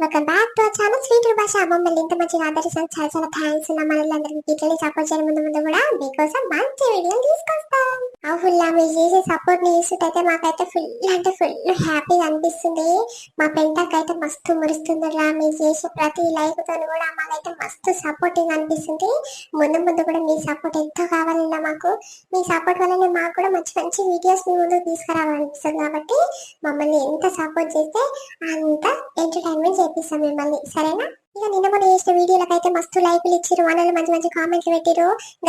Welcome back to our channel sweet భాష. మమ్మల్ని ఇంత మంచిగా ఆదరిస్తాను చాలా చాలా థ్యాంక్స్. మనల్ని ఇట్లనే సపోర్ట్ చేయడం ముందు ముందు కూడా మీకోసం మంచి వీడియోలు తీసుకొస్తాం. ఫుల్ మీరు చేసే సపోర్ట్ ని చూస్తుంటే మాకైతే ఫుల్ అంటే ఫుల్ హ్యాపీగా అనిపిస్తుంది. మా పెంటకి అయితే మస్తు మురుస్తుందిరా. మీరు చేసే ప్రతి లైక్ తో కూడా మాకైతే మస్తు సపోర్టింగ్ అనిపిస్తుంది. ముందు ముందు కూడా మీ సపోర్ట్ ఎంతో కావాలన్నా మాకు. మీ సపోర్ట్ వల్లనే మాకు కూడా మంచి మంచి వీడియోస్ మీ ముందుకు తీసుకురావాలనిపిస్తుంది. కాబట్టి మమ్మల్ని ఎంత సపోర్ట్ చేస్తే అంత ఎంటర్టైన్మెంట్ చేపిస్తాం మిమ్మల్ని, సరేనా? ఇక నిన్న మనం చేసిన వీడియోలకు అయితే మస్తు లైకులు ఇచ్చారు, మనల్ని మంచి మంచి కామెంట్లు పెట్టారు.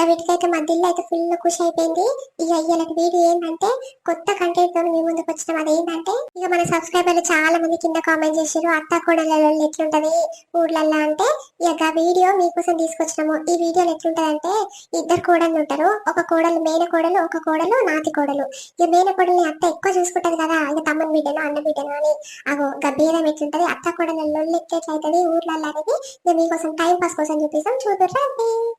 వీటికైతే మా దిల్లు అయితే ఫుల్ ఖుషి అయిపోయింది. ఇక ఇయ్యాలకి వీడియో ఏంటంటే కొత్త కంటెంట్ తో మీ ముందుకు వచ్చినాం. అది ఏంటంటే ఇక మన సబ్స్క్రైబర్లు చాలా మంది కింద కామెంట్ చేశారు, అత్త కోడళ్ళలో ఎట్లుంటది ఊర్లల్లో అంటే. ఇక వీడియో మీకోసం తీసుకొచ్చినాము. ఈ వీడియోలో ఎట్లుంటది అంటే ఇద్దరు కోడళ్ళు ఉంటారు. ఒక కోడలు మేన కోడలు, ఒక కోడలు నాతి కోడలు. ఇక మేన కోడల్ని అత్త ఎక్కువ చూసుకుంటది కదా, ఇక తమ్ముని బిడ్డను అన్న బిడ్డను అని. అగో భేదం ఎట్లుంటది, అత్త కోడళ్ళలో ఎట్లయితది ఊర్లలో అనేది మీకోసం టైం పాస్ కోసం చూపిస్తాం, చూద్దాం.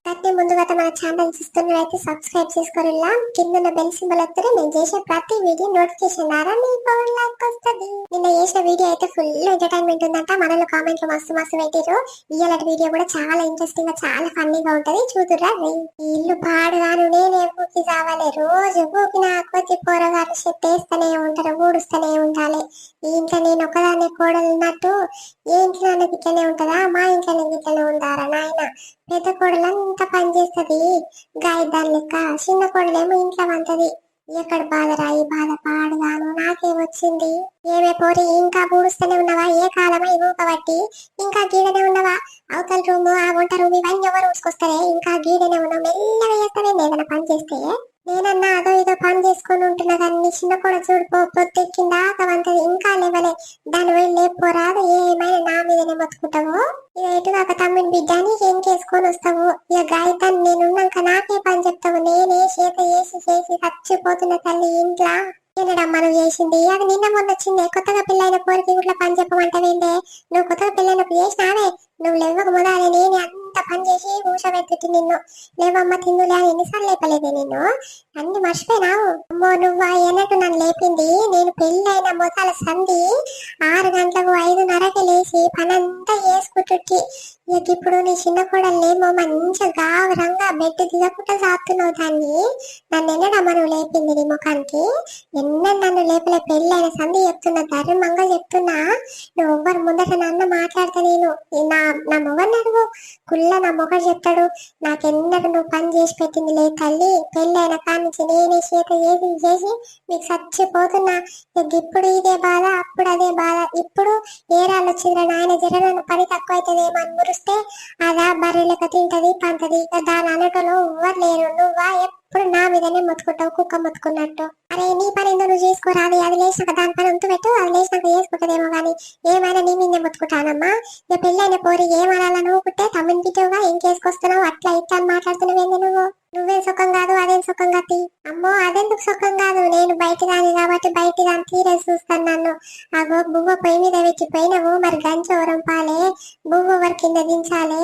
అయితే ముందుగా మన ఛానల్ చూస్తున్నట్లయితే సబ్స్క్రైబ్ చేసుకోవాలా. కింద బెల్ సింబల్ వస్తే నేను చేసే ప్రతి వీడియో నోటిఫికేషన్ ద్వారా మీ ఫోన్ లాక్ వస్తుంది. నిన్న చేసిన వీడియో అయితే ఫుల్ ఎంటర్టైన్మెంట్ ఉందంట. మనలో కామెంట్లు మస్తు మస్తు పెట్టారు. ఇయ్యాలటి వీడియో కూడా చాలా ఇంట్రెస్టింగ్ గా చాలా ఫన్నీగా ఉంటది, చూద్దురా. ఇల్లు పాడుగాను నేనే ఊకి కావాలి, రోజు ఊకిన కొద్ది పోరగారు చెత్తేస్తూనే ఉంటారు, ఊడుస్తూనే ఉండాలి. ఈ ఇంట్లో నేను ఒకదాన్ని కోడలున్నట్టు ఏ ఇంట్లో ఇట్లనే ఉంటదా, మా ఇంట్లోనే ఇట్లనే ఉండారా నాయన. పెద్ద కోడలంతా పని చేస్తుంది గాయదాని లెక్క, చిన్న కోడలేమో ఇంట్లో వంటది. ఎక్కడ బాధరా, ఈ బాధ పాడుగాను నాకేమొచ్చింది. ఏమే పోరి ఇంకా పూడుస్తూనే ఉన్నావా, ఏ కాలమా ఇవ్వు కాబట్టి ఇంకా గీడనే ఉన్నావా. అవతల రూము ఆ వంట రూమ్ ఇవన్నీ ఎవరు ఊసుకొస్తారే, ఇంకా గీడనే ఉన్నావు. మెల్లగా చేస్తానే ఏదైనా పని చేస్తే. నేనన్నా అదో ఇదో పని చేసుకొని ఉంటున్నా కానీ చిన్న కూడా చూడిపో పొత్తెక్కిందా వంటది ఇంకా లేవలే. దాని పోయి లేకపోరాదు, ఏమైనా నా మీదనే మొత్తుకుంటావు. ఇక ఎటుగాక తమ్ముని బిడ్డని ఏం చేసుకొని వస్తావు. ఇక గాయతాన్ని నేనున్నాక నాకే పని చెప్తావు. నేనే చేత చేసి చేసి చచ్చిపోతున్న తల్లి ఇంట్లో. తినడం మనం చేసింది అది నిన్న మొన్న వచ్చిందే. కొత్తగా పెళ్ళైన పోరికి ఇట్లా పని చెప్పమంటావేందే. నువ్వు కొత్తగా పెళ్ళైనప్పుడు చేసినావే, నువ్వు లేవక మొదలే నేనే అంత పని చేసి కూర్చోబెట్టి నిన్ను లేవమ్మ తిందులే అని ఎన్నిసార్లు లేపలేదే నిన్ను. అన్ని మర్చిపోయినావు. అమ్మో నువ్వు ఎన్నట్టు నన్ను లేపింది నేను పెళ్ళైన మొదల సంధి 6 గంటలకు 5:30కి లేచి పనంతా చేసుకుంటుట్టి. ఇక ఇప్పుడు నీ చిన్న కోడలేమో మంచిగా గావరంగా బెడ్ దిగకుండా సాగుతున్నావు దాన్ని. నన్ను ఎన్నడమ్మ నువ్వు లేపింది నీ ముఖానికి. నన్ను లేపలే, పెళ్ళైన సంధి చెప్తున్నా, ధర్మంగా చెప్తున్నా. నువ్వు ఎవ్వరు ముందట నన్ను మాట్లాడతా నేను నా మొగని అడుగు, కుళ్ళ నా మొగడు చెప్తాడు. నాకెన్నడూ నువ్వు పని చేసి పెట్టింది లే తల్లి. పెళ్ళైన కాడి నుంచి నేనే చేత చేసి చేసి మీకు చచ్చిపోతున్నా. ఇప్పుడు ఇదే బాధ, అప్పుడు అదే బాధ. ఇప్పుడు ఏరాళ్ళు వచ్చిందిరా నాయన, జర పని తక్కువ అవుతుంది అని మురిస్తే అదా బర్రెలక తింటది పంటది. దాని అనటలో ఎవ్వరు లేరు. నువ్వా ఎప్పుడు నా మీదనే మొత్తుకుంటావు, కుక్క మొత్తుకున్నట్టు. అరే నీ పని ఎందుకు నువ్వు చేసుకోరాదు, అది లేచినాక దాని పని ఉంటూ పెట్టు, అది లేచినాక చేసుకుంటదేమో గానీ ఏమైనా నీ మీదే మొత్తుకుంటానమ్మా. ఇక పెళ్ళైన పోరి ఏమనాలా నువ్వు కుట్టే తమ్మిని బిడ్డవుగా ఇంకేసుకొస్తున్నావు, అట్లా ఇట్లా అని మాట్లాడుతున్నావేంది నువ్వు. నువ్వేం సుఖం కాదు అదేం సుఖం కాదు. అమ్మో అదెందుకు సుఖం కాదు, నేను బయట రాని కాబట్టి బయట రాని తీరే చూస్తాను నన్ను. అగో బువ్వ పొయ్యి మీద పెట్టి పోయినవు, మరి గంచవరం పాలే బువ్వ వరకు కింద దించాలి.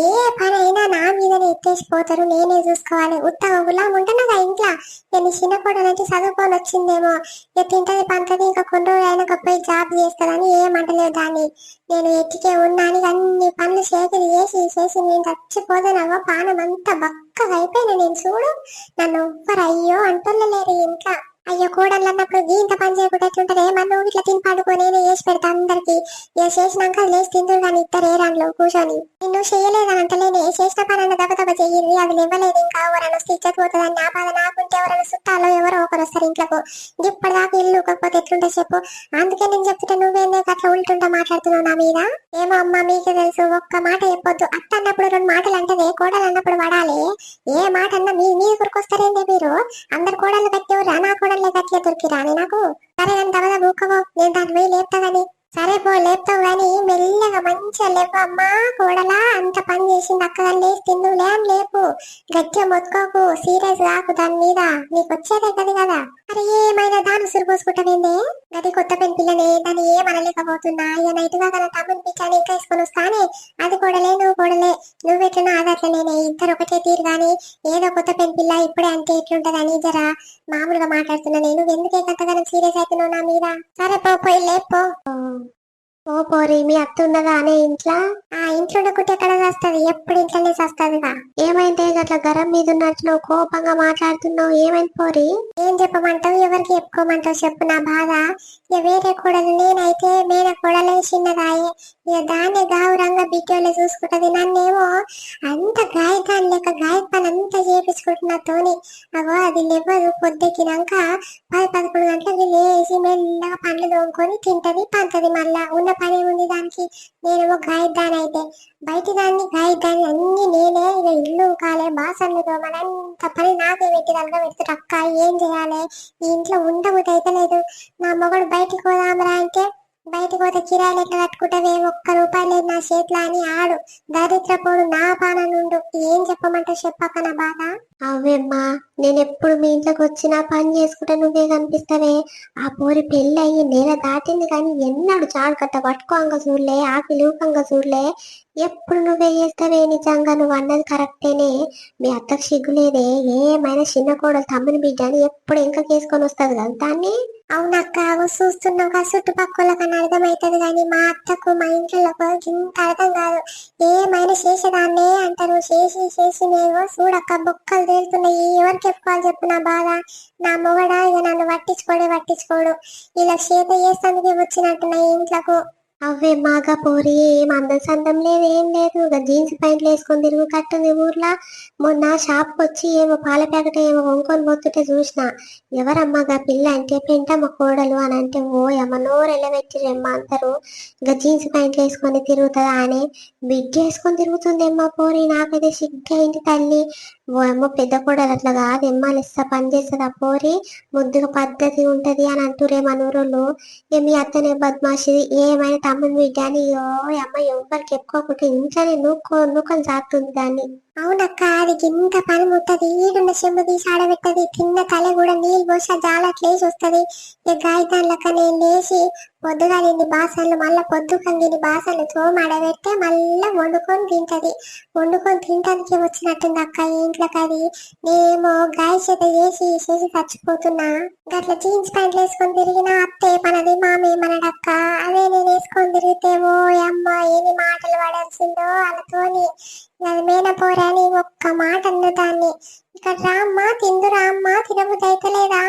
ఏ పని అయినా నా మీదనే ఎత్తేసిపోతారు, నేనే చూసుకోవాలి. ఉత్తగా గులాం ఉంటున్నాగా ఇంట్లో. నేను చిన్న కోడలంటే చదువుకొని వచ్చిందేమో, ఇక తింటది పంటది, ఇంకా కొన్ని రోజులు అయినాక పోయి జాబ్ చేస్తుందని ఏమంటలేదు దాన్ని. నేను ఎట్టికే ఉన్నాను, అన్ని పనులు చేతులు చేసి చేసి నేను చచ్చిపోతానవ్వ. పానం అంతా బక్కగా అయిపోయినా నేను చూడు. నన్ను ఎవ్వరు అయ్యో అంటున్నలేరు ఇంట్లో. అయ్యో కోడళ్ళు అన్నప్పుడు ఇంత పని చేయకుండా ఎట్లుంటది. మన నువ్వు ఇట్లా తిని పండుకో, నేనే చేసి పెడతా అందరికి. ఇక చేసినాక లేచి తిందురు కానీ ఇద్దరు ఏరాండ్లో కూర్చొని. నిన్ను చేయలేదని అంటలేనే, చేసిన పని అన్న దెబ్బ దెబ్బ చెయ్యి. అది ఇవ్వలేదు ఇంకా ఎవరైనా వస్తే ఇచ్చ పోతుందని నా బాధ నాకుంటే ఎవరైనా చుట్టాలో ఎవరో ఒకరు వస్తారు ఇంట్లోకి. ఇప్పటిదాకా ఇల్లు కాకపోతే ఎట్లుంటే చెప్పు. అందుకే నేను చెప్తుంటే నువ్వేందే అట్లా ఉల్టుంటా మాట్లాడుతున్నావు నా మీద. ఏమో అమ్మ మీకే తెలుసు, ఒక్క మాట చెప్పొద్దు. అత్త అన్నప్పుడు 2 మాటలు అంటదే, కోడలు అన్నప్పుడు పడాలి. ఏ మాట అన్నా మీ ఊరికొస్తారేందే మీరు. అందరు కోడళ్ళు కట్టేవరా, నా కోడళ్ళే కట్టిగా దొరికిరాని నాకు. సరే కానీ దవదా బూకవో, నేను దాన్ని పోయి లేపుతా గాని. సరే పో లేపుతావు గాని మెల్లగా మంచిగా లేపు. అమ్మా కోడలా అంత పని చేసింది అక్కగా లేచి తిందులే అని లేపు. గట్టిగా మొత్తుకోకు, సీరియస్ కాకు దాని మీద, నీకు వచ్చేదే కది కదా. అరే ఏమైనా దాని ఉసురు పోసుకుంటావేందే. గది కొత్త పెన్ పిల్లనే, దాన్ని ఏమనలేకపోతున్నా. ఇక నైట్గా కదా తమ్ముని పిచ్చాని ఇంకా వేసుకొని వస్తానే. అది కూడలే నువ్వు కూడలే, నువ్వెట్లనో అదట్లనేనే, ఇద్దరు ఒకటే తీరు గాని. ఏదో కొత్త పెన్ పిల్ల ఇప్పుడే అంటే ఎట్లుంటదని జరా మామూలుగా మాట్లాడుతున్నా నేను. ఎందుకే అంతగానో సీరియస్ అవుతున్నావు నా మీద. సరే పో పోయి లేపో. ఓ పోరి మీ అత్త ఉన్నదా అనే ఇంట్లో? ఆ ఇంట్లో ఉండకుంటే ఎక్కడ వస్తుంది, ఎప్పుడు ఇంట్లోనే వస్తుందిగా. ఏమైందే గట్ల గరం మీద ఉన్నట్టున్నావు, కోపంగా మాట్లాడుతున్నావు, ఏమైంది పోరి? ఏం చెప్పమంటావు, ఎవరికి చెప్పుకోమంటావు చెప్పు నా బాధ. ఇక వేరే కోడలు నేనైతే మేన కోడలే చిన్నదాయే, ఇక దాన్ని గావురంగా బిడ్డోళ్ళే చూసుకుంటది. నన్నేమో అంత గాయకాన్ని లెక్క గాయ పని అంతా చేపించుకుంటున్నా తోని. అగో అది లేవదు, పొద్దెక్కినాక 10-11 గంటలకి లేచి మెల్లగా పండ్లు తోముకొని తింటది పంటది. మళ్ళా ఉన్న పని ఏముంది దానికి. నేనేమో గాయదాని అయితే బయటి దాన్ని గాయదాన్ని అన్ని నేనే. ఇక ఇల్లు కాలే బాసన్లు తోమని అంత పని నాకే పెట్టి కనుక పెడుతురు. అక్క ఏం చేయాలి, ఈ ఇంట్లో ఉండబుద్ధి అయితే లేదు. నా మొగడు బయటికి పోదామరా అంటే బయటకు పోతే కిరాయి లెక్క కట్టుకుంటే ఒక్క రూపాయి లేదు నా చేతిలో అని ఆడు దరిద్రపోడు నా పాన నుండు. ఏం చెప్పమంటే చెప్పక నా బాధ. అవ్వేమ్మా, నేనెప్పుడు మీ ఇంట్లోకి వచ్చినా పని చేసుకుంటే నువ్వే కనిపిస్తావే. ఆ పోరి పెళ్ళి అయ్యి నెల దాటింది కానీ ఎన్నడు చాడు కట్ట పట్టుకోంగ చూడలే, ఆకలి ఊకంగా చూడలే. ఎప్పుడు నువ్వే చేస్తావే. నిజంగా నువ్వు అన్నది కరెక్టేనే. మీ అత్తకు సిగ్గులేదే, ఏమైనా చిన్న కోడలు తమ్ముని బిడ్డ అని ఎప్పుడు ఇంకా కేసుకొని వస్తుంది కదా దాన్ని. అవునక్క, చూస్తున్నాక చుట్టుపక్కల కన్నా అర్థమవుతుంది కానీ మా అత్తకు మా ఇంట్లో ఇంత అర్థం కాదు. ఏమైనా చేసేదాన్నే అంటారు. చేసి చేసి నేను చూడక్క బొక్కలు తేలుతున్నాయి. ఎవరికి చెప్పుకోవాలి చెప్పు నా బాధ. నా మొగడ ఇక నన్ను పట్టించుకోడు. ఇలా చేత చేసేందుకే వచ్చినట్టున్నాయి ఇంట్లోకు. అవే మాగా పోరి, ఏం అందం సందం లేదు, ఏం లేదు. ఇక జీన్స్ ప్యాంట్లు వేసుకొని తిరుగు కట్టుంది ఊర్లో. మొన్న షాప్కి వచ్చి ఏమో పాల ప్యాకెట్ ఏమో కొనుక్కొని పోతుంటే చూసిన. ఎవరమ్మగా పిల్ల అంటే పెంటమ్మ కోడలు అని అంటే ఓ అమ్మ నోరు ఎల్లబెట్టిరమ్మ అందరూ. ఇక జీన్స్ ప్యాంట్లు వేసుకొని తిరుగుతుందా అని బిగ్ వేసుకొని తిరుగుతుందేమ్మా పోరి. నాకైతే సిగ్గైంది తల్లి. ఓ అమ్మ పెద్ద కోడలు అట్లా కాదేమ్మా, లెస్స పని చేస్తుంది ఆ పోరి, ముద్దుగా పద్ధతి ఉంటది అని అంటురే మనూరోళ్ళు. మీ అత్తనే బద్మాషి, ఏమైనా తమ్ముని బిడ్డ అని అమ్మ ఎవరికి చెప్పుకోకుండా ఇంట్లోనే నూకొని సాగుతుంది దాన్ని. అవునక్క, అది ఇంత పని ముట్టది. ఈడున్న చెంబు తీసి ఆడబెట్టది. తిన్న తల కూడా నీళ్ళు పోసి జాలట్లేసి వస్తుంది. ఇక గాయతాన్లక నేను లేచి పొద్దుగాలింది బాసన్లు, మళ్ళా పొద్దుకంగిని బాసన్లు తోమాడబెడితే మళ్ళా వండుకొని తినటానికి వచ్చినట్టుంది అక్క ఈ ఇంట్లోకి. అది నేనేమో గాయ చేత చేసి చేసి చచ్చిపోతున్నా. గట్ల జీన్స్ ప్యాంట్లు వేసుకొని తిరిగిన అత్తే మనది మామేమనడక్క. అదే నేను వేసుకొని తిరిగితేమో అమ్మ ఎన్ని మాటలు పడాల్సిందో వాళ్ళతోని. అది మేనపోరని ఒక్క మాట అన్నదాన్ని. ఇక్కడ రామ్మా తిందురా అమ్మ, తినబుద్ధి అయితలేదా?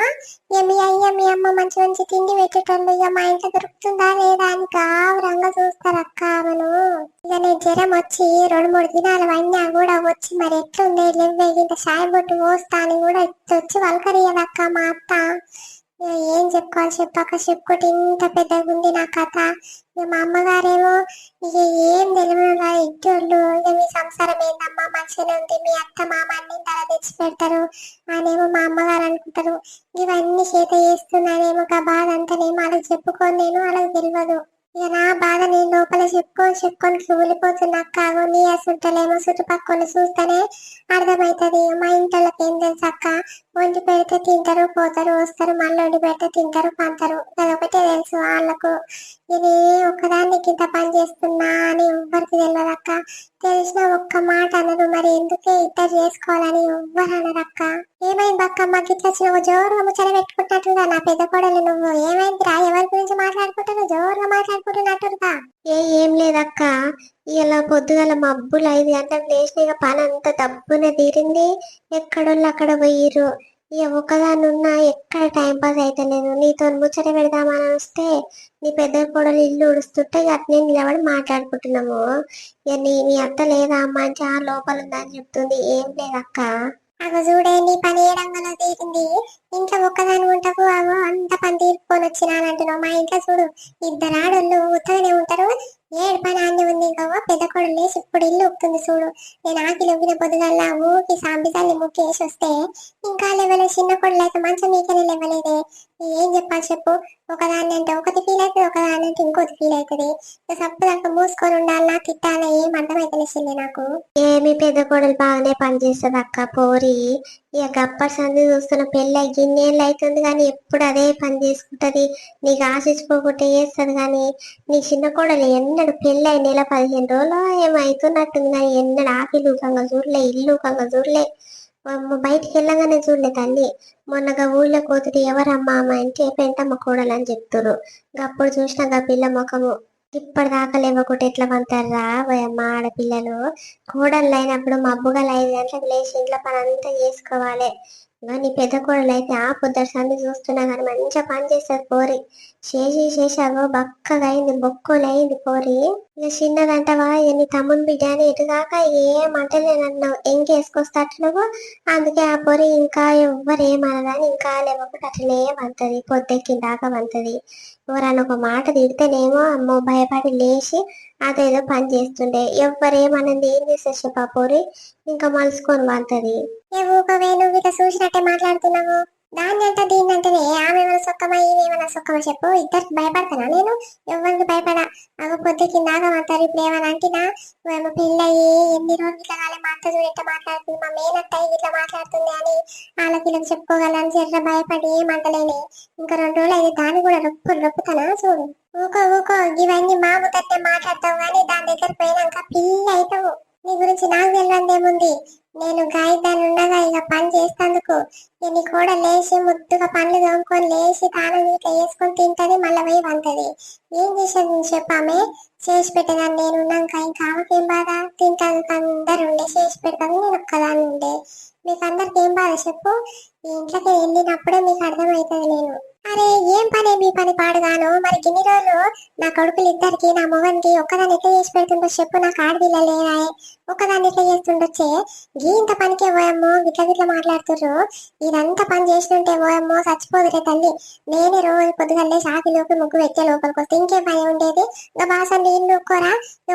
ఇక మీ అయ్య మీ అమ్మ మంచి మంచి తిండి పెట్టేటోళ్ళు ఇక మా ఇంట్లో దొరుకుతుందా లేదా అని గావురంగా చూస్తారక్క ఆమెను. ఇక నేను జ్వరం వచ్చి 2-3 దినాలు అయినా కూడా వచ్చి మరి ఎట్లుంది లేవే ఇంత సాయ బొట్టు పోస్తా అని కూడా వచ్చి వలకరియదక్క మా అత్త. ఏం చెప్పుకోవాలి చెప్పాక చెప్పుకుంటే ఇంత పెద్దగా ఉంది నా కథ. ఇక మా అమ్మగారేమో ఇక ఏం తెలియదు ఇద్దరు. ఇక మీ సంసారం ఏందమ్మా మంచిగానే ఉంది, మీ అత్త మామ అన్ని ధర తెచ్చి పెడతారు అనేమో మా అమ్మగారు అనుకుంటారు. ఇవన్నీ చేత చేస్తున్నానేమో ఆ బాధ అంతానేమో వాళ్ళకి చెప్పుకొని నేను వాళ్ళకి తెలియదు. ఇక నా బాధ నేను లోపల చెప్పుకొని కూలిపోతున్నా అక్క. నీ అసంటలేమో చుట్టుపక్కల చూస్తేనే అర్థమవుతుంది. మా ఇంట్లోకి ఏం తెలుసు అక్క, వండి పెడితే తింటారు పోతారు వస్తారు, మళ్ళీ వండి పెడితే తింటారు పంటారు, అదొకటే తెలుసు వాళ్ళకు. ఇది ఒకదాన్ని ఇంత పని చేస్తున్నా అని ఎవ్వరికి తెలియదు అక్క. తెలిసిన ఒక్క మాట అనరు, మరి ఎందుకే ఇద్దరు చేసుకోవాలని ఎవ్వరు అనరక్క. ఏమైంది అక్క, మాకు ఇట్లా జోరుగా ముచ్చట పెట్టుకుంటున్నట్టుగా నా పెద్ద కోడలు నువ్వు? ఏమైందిరా, ఎవరి గురించి మాట్లాడుకుంటున్నావు? జోరుగా మాట్లాడుకుంటున్నట్టుగా. ఏం లేదక్క, ఇలా పొద్దుగల మబ్బులు 5 గంటలకు లేచిన పని అంతా దబ్బున తీరింది. ఎక్కడోళ్ళు అక్కడ పోయిర్రు. ఇక ఒకదాన్ని ఉన్నా ఎక్కడ టైం పాస్ అయితలేదు. నీతో ముచ్చట పెడదామని వస్తే నీ పెద్ద కోడలు ఇల్లు ఉడుస్తుంటే అట్నే నిలబడి మాట్లాడుకుంటున్నాము. ఇక మీ అత్త లేదా అమ్మ అంటే ఆ లోపల ఉందని చెప్తుంది. ఏం లేదక్క. అగ చూడే నీ పని ఏ రంగంలో తీరింది. ఇంట్లో ఒక్కదాని ఉంటకు అగో అంత పని తీర్పుకొని వచ్చినానంటున్నావు. మా ఇంట్లో చూడు ఇద్దరు ఆడోళ్ళు ఉత్తగానే ఉంటారు, ఏడు పని అన్నీ ఉంది. ఇంకో పెద్ద కోడలు లేచి ఇప్పుడు ఇల్లు ఉప్పుతుంది చూడు. నేను ఆకిలి ఉప్పిన పొద్దుగల్లా ఊకి సాంబితాన్ని ముక్కి వేసి వస్తే ఇంకా లేవలే. చిన్న కోడలు అయితే మంచం మీకనే లేవలేదే. ఏం చెప్పాలి చెప్పు. ఒకదాన్ని అంటే ఒకటి ఫీల్ అవుతుంది, ఒకదాన్ని అంటే ఇంకోటి ఫీల్ అవుతుంది. సప్పుదాకా మూసుకొని ఉండాలన్నా తిట్టాలా ఏం అర్థమైతేనే నాకు. ఏమి పెద్ద కోడలు బాగానే పనిచేస్తుంది అక్క పోరి. ఇక గప్పటి సంది చూస్తున్న పెళ్ళి గిన్నేళ్ళు అవుతుంది కానీ ఎప్పుడు అదే పని చేసుకుంటది. నీకు ఆశించుకోకుంటే చేస్తుంది కానీ నీ చిన్న కోడలు ఎన్నడు పెళ్ళి 15 రోజులు ఏమవుతున్నట్టుంది కానీ ఎన్నడు ఆకిలి ఊకంగా చూడలే, ఇల్లు ఊకంగా చూడలే, బయటికి వెళ్ళగానే చూడలే తల్లి. మొన్నగా ఊళ్ళో కోతుడు ఎవరమ్మా అమ్మ అంటే పెంటమ్మ కోడలు అని చెప్తురు. అప్పుడు చూసినాక పిల్ల ముఖము ఇప్పటిదాకా లేవకుంటే ఎట్లా పంటారా పోయమ్మ ఆడపిల్లలు. కోడళ్ళు అయినప్పుడు మబ్బుగల 5 గంటలకు లేచి ఇంట్లో పని అంతా చేసుకోవాలి. ఇగో నీ పెద్ద కోడలు అయితే ఆ పొద్దుట సంది చూస్తున్నా కానీ మంచిగా పని చేస్తారు పోరి. చేసావో బక్కగా అయింది, బొక్కలు అయింది పోరి. ఇక చిన్నదంటవా నీ తమ్ముని బిడ్డ అని ఎటుదాకా ఏమంటలేనన్నావు, ఎంకేసుకొస్తాట నువ్వు. అందుకే ఆ పొరి ఇంకా ఎవ్వరు ఏమనదని ఇంకా లేవకుండా అట్లనే పంటది, పొద్దెక్కిన దాకా పంటది. ఎవరన్నా ఒక మాట తిడితేనేమో అమ్మో భయపడి లేచి అదేదో పని చేస్తుండే. ఎవ్వరేమన్నది ఏం చేస్తారు చెప్పా పోరి, ఇంకా మలుసుకొని పంటది. ఏ ఊకవే, నువ్వు ఇట్లా చూసినట్టే మాట్లాడుతున్నావు. దాన్ని అంట దీన్ని అంటేనే ఆమె ఏమైనా సొక్కమా ఈమెమైనా సొక్కమా చెప్పు. ఇద్దరికి భయపడతానా నేను? ఎవరికి భయపడా. అవి పొద్దు కిందాగా అంటారు. ఇప్పుడు ఏమైనా అంటినా మేము పెళ్ళయి ఎన్ని రోజులు ఇట్లా కాలే, మా అత్త చూడు ఎట్లా మాట్లాడుతుంది, మా మేనత్త ఇట్లా మాట్లాడుతుంది అని వాళ్ళకి ఇలా చెప్పుకోగలని చెట్ల భయపడి ఏమంటలేని. ఇంకా 2 రోజులు అయితే దాన్ని కూడా రొప్పుతానా చూడు. ఊకో ఇవన్నీ మా ముద్దతే మాట్లాడతావు కానీ దాని దగ్గర పోయినాక పిల్ల అవుతావు. నీ గురించి నాకు తెలియదేముంది. నేను గాయదాన్ని ఉండగా ఇక పని చేస్తందుకు నీ కూడా లేచి ముద్దుగా పండ్లు తోముకొని లేచి తానం ఇట్లా వేసుకొని తింటది, మళ్ళీ పోయి వంటది. ఏం చేసేది చెప్పామే? చేసి పెట్టేదాన్ని నేను ఉన్నాక ఇంకా ఆమెకేం బాధ? తింటాను అందరు ఉండే చేసి పెడతాను, నేను ఒక్కదాన్ని ఉండే. మీకు అందరికి ఏం బాధ చెప్పు? ఈ ఇంట్లోకి వెళ్ళినప్పుడే మీకు అర్థమవుతుంది. నేను అరే ఏం పని మీ పని పాడుగాను. మరి ఇన్ని రోజులు నా కొడుకులు ఇద్దరికి నా మొగనికి ఒక్కదాన్ని ఎట్లా చేసి పెడుతుండో చెప్పు. నాకు ఆడపిల్ల లేరాయే, ఒక్కదాన్ని ఎట్లా చేస్తుండొచ్చే. ఇంత పనికే పోయమ్మో గిట్ల మాట్లాడుతుర్రు. ఇదంతా పని చేస్తుంటే పోయమ్మో చచ్చిపోదురే తల్లి. నేనే రోజు పొద్దుగల్లే షాకిలోకి ముగ్గు పెట్టే లోపలికి వస్తే ఇంకేం పని ఉండేది. ఇంకా బాసన్లు ఇల్లు నూక్కోరా,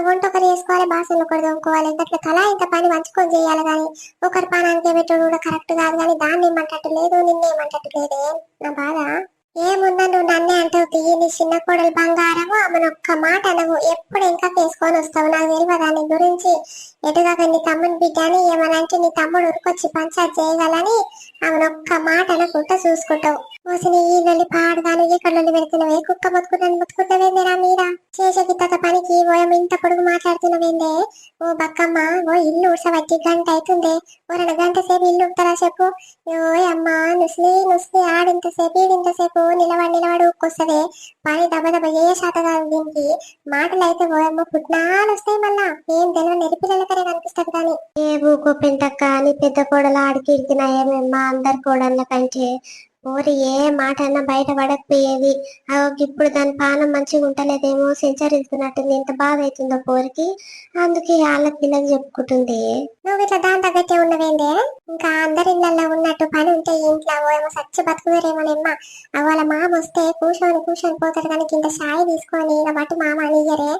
వంట ఒకరు చేసుకోవాలి, బాసన్లు ఒకరు తోముకోవాలి. అట్లా తలా ఇంత పని పంచుకొని చేయాలి కానీ ఒకరి పానానికే పెట్టడం కూడా కరెక్ట్ కాదు. కానీ దాన్ని ఏమంటట్టు లేదు, నిన్నేమంటట్టు లేదే. నా బాధ ఏమున్నా నువ్వు నన్నే అంటావు. తీయి నీ చిన్న కోడలు బంగారము, ఆమెను ఒక్క మాట అనవు. ఎప్పుడు ఇంకా తీసుకొని వస్తావు నాకు తెలియదు దాని గురించి. ఎటుగాక నీ తమ్ముని బిడ్డని ఏమనంటే నీ తమ్ముడు ఉరికొచ్చి పంచాయత్ చేయగలని ఆమెను ఒక్క మాట అనకుండా చూసుకుంటావు. మోసిన ఈ వెళ్ళి పాడుగాను ఎక్కడ పెడుతున్నావే, కుక్క మొత్తుకుంటావేందేరా మీరా చేసేకి తత పనికి ఓయం ఇంత పొడుగు మాట్లాడుతున్నావేందే. ఓ బక్కమ్మ, ఓ ఇల్లు ఉడసబట్టి గంట అవుతుంది. ఓ 2 గంట సేపు ఇల్లు ఉడతారా చెప్పు. ఓ అమ్మ నుస్లి ఆడింతసేపు ఈడింతసేపు నిలబడి ఊక్కొస్తుంది. పని దెబ్బ ఏ శాత కాదు దీనికి. మాటలు అయితే ఓయమ్మ పుట్నాలు వస్తాయి. మళ్ళా ఏం తెలియని నెరిపిల్లలకనే కనిపిస్తుంది. కానీ ఏ ఊకో పెంటక్క, నీ పెద్ద కోడలు ఆడికి ఇడికినాయేమేమ్మా అందరి కోడళ్ళ కంటే. పోరి ఏ మాట అన్నా బయట పడకపోయేది. ఇప్పుడు దాని పానం మంచిగా ఉంటలేదేమో, సెంచరిస్తున్నట్టుంది. ఎంత బాధ అవుతుందో పోరికి. అందుకే వాళ్ళ పిల్లలు చెప్పుకుంటుంది. నువ్వు ఇట్లా దాని తగ్గట్టే ఉన్నవేందే. ఇంకా అందరి ఇళ్ళల్లో ఉన్నట్టు పని ఉంటే ఇంట్లో ఏమో సచ్చి బతుకుతారేమోనమ్మా. వాళ్ళ మామ వస్తే కూర్చొని పోతారు. కానీ ఇంత సాయి తీసుకొని బట్టి మామ అనియ్యరే.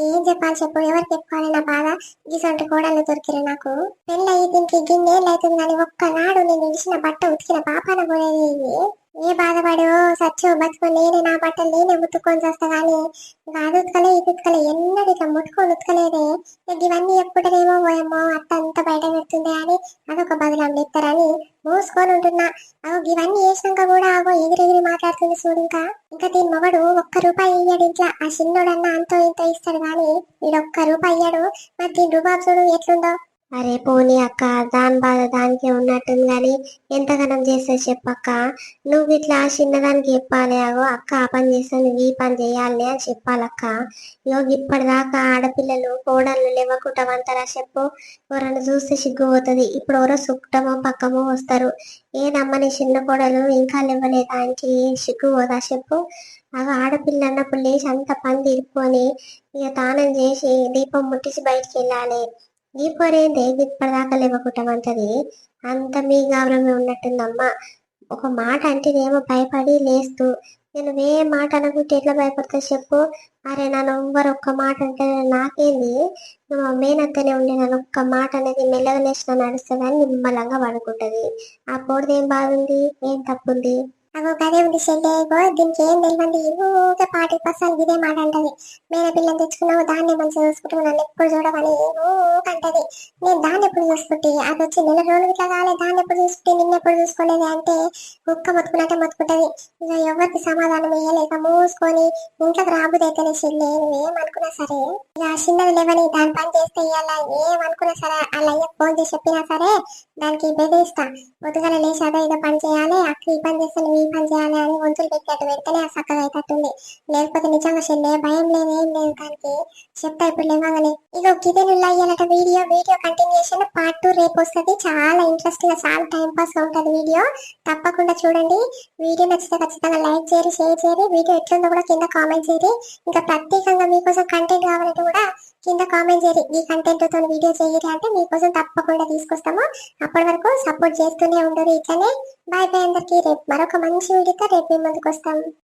ఏం చెప్పాలి చెప్పు, ఎవరికి చెప్పుకోవాలి నా బాధ. గిసంటి కోడళ్ళు దొరికిరు నాకు. పెళ్ళయి దీనికి గిన్నేళ్ళు అవుతుంది కానీ ఒక్కనాడు నేను ఇడిచిన బట్ట ఉతికిన పాపాన పోయేది. ఏ బాధపడు సచ్చు బతుకు నేనే నా బట్టలు నేనే ఉతుక్కొని చేస్తా. కానీ అది ఉతకలే ఇది ఉతకలే, ఎన్నడూ ఇట్లా ముట్టుకొని ఉతకలేదే. ఇవన్నీ ఎప్పుడేమో పోయమ్మో అత్త అంతా బయట పెడుతుంది అని అదొక బదులం ఎత్తారని మూసుకొని ఉంటున్నా. ఇవన్నీ చేసినాక కూడా ఎగిరెగిరి మాట్లాడుతుంది చూడు. ఇంకా దీని మొగడు ₹1 ఇయ్యాడు ఇంట్లో. ఆ చిన్నోడన్నా అంతో ఇంతో ఇస్తాడు కానీ వీడు ₹1 ఇయ్యాడు. మరి దీని రూబాబు చూడు ఎట్లుందో. అరే పోనీ అక్క, దాని బాధ దానికే ఉన్నట్టుంది కానీ ఎంతగానం చేస్తే చెప్పక్క. నువ్వు ఇట్లా చిన్నదానికి చెప్పాలి. అక్క ఆ పని చేస్తా, నువ్వు ఈ పని చేయాలి అని చెప్పాలక్క. ఇప్పటిదాకా ఆడపిల్లలు కోడళ్ళు లేవకుండా అంటారా చెప్పు. ఎవరన్నా చూస్తే సిగ్గుపోతుంది. ఇప్పుడు ఎవరో చుట్టమో పక్కమో వస్తారు. ఏదమ్మని చిన్న కోడలు ఇంకా లేవలేదా అంటే సిగ్గుపోదా చెప్పు. ఆడపిల్ల అన్నప్పుడు లేచి అంత పని తీరుకొని ఇక తానం చేసి దీపం ముట్టించి బయటికి వెళ్ళాలి. ఈ పొరేందే ఇప్పటిదాకా లేవకుంటామంటది. అంత మీ గౌరవమే ఉన్నట్టుందమ్మా. ఒక మాట అంటేనేమో భయపడి లేస్తూ, నేను ఏ మాట అనుకుంటే ఎట్లా భయపడతా చెప్పు. అరే నన్ను ఎవ్వరు ఒక్క మాట అంటే నాకేంది, నువ్వు మేనత్తనే ఉండి నన్ను ఒక్క మాట అనేది మెల్లగా లేచిన నడుస్తుందని నిమ్మలంగా పడుకుంటది. ఆ పోడిది ఏం బాగుంది, ఏం తప్పుంది. గదే ఉంది చెల్లె. దీనికి ఏం తెలియంది. ఊకే 40% ఇదే మాట అంటది. మేన పిల్లని తెచ్చుకున్నావు, దాన్ని మంచిగా చూసుకుంటావు, నన్ను ఎప్పుడు చూడవని ఊకంటది. నేను దాన్ని ఎప్పుడు చూసుకుంటే అది వచ్చి 1 నెల రోజులు ఇట్లా కాలే, దాన్ని ఎప్పుడు చూసుకుంటే నిన్నెప్పుడు చూసుకోలేదు అంటే కుక్క మొత్తుకున్నట్టే మొత్తుకుంటది. ఇక ఎవరికి సమాధానం వేయలేక మూసుకొని ఇంట్లోకి రాబుదైతేనే చెల్లె. నువ్వేమనుకున్నా సరే ఇక చిన్నది లేవని దాని పని చేస్తే ఇవాళ ఏమనుకున్నా సరే అలా ఫోన్ చేసి చెప్పినా సరే దానికి బెదిరిస్తా. పొద్దుగాల లేచి అదో ఇదో పని చేయాలి, అక్క ఈ పని చేస్తే నువ్వు ఈ పని చేయాలి అని వంతులు పెట్టేట్టు పెడితేనే ఆ చక్కగా అయితట్టుంది. లేకపోతే నిజంగా చెల్లె భయం లేదు ఏం లేదు దానికి. చెప్తా ఇప్పుడు లేవగానే. ఇక గిదెనుల్లా అయ్యాలట వీడియో కంటిన్యూషన్ పార్ట్ 2 రేపు వస్తుంది. చాలా ఇంట్రెస్టింగ్ గా చాలా టైం పాస్ గా ఉంటది వీడియో. తప్పకుండా చూడండి. వీడియో నచ్చితే ఖచ్చితంగా లైక్ చేయరు, షేర్ చేయరు. వీడియో ఎట్లుందో కూడా కింద కామెంట్ చేయరు. ఇంకా ప్రత్యేకంగా మీకోసం కంటెంట్ కావాలంటే కూడా కింద కామెంట్ చేయరు. ఈ కంటెంట్ తో వీడియో చేయరు అంటే మీకోసం తప్పకుండా తీసుకొస్తాము. అప్పటి వరకు సపోర్ట్ చేస్తూనే ఉండరు ఇట్లనే. బాయ్ బాయ్ అందరికి. రేపు మరొక మంచి వీడియోతో రేపు మీ ముందుకు వస్తాము.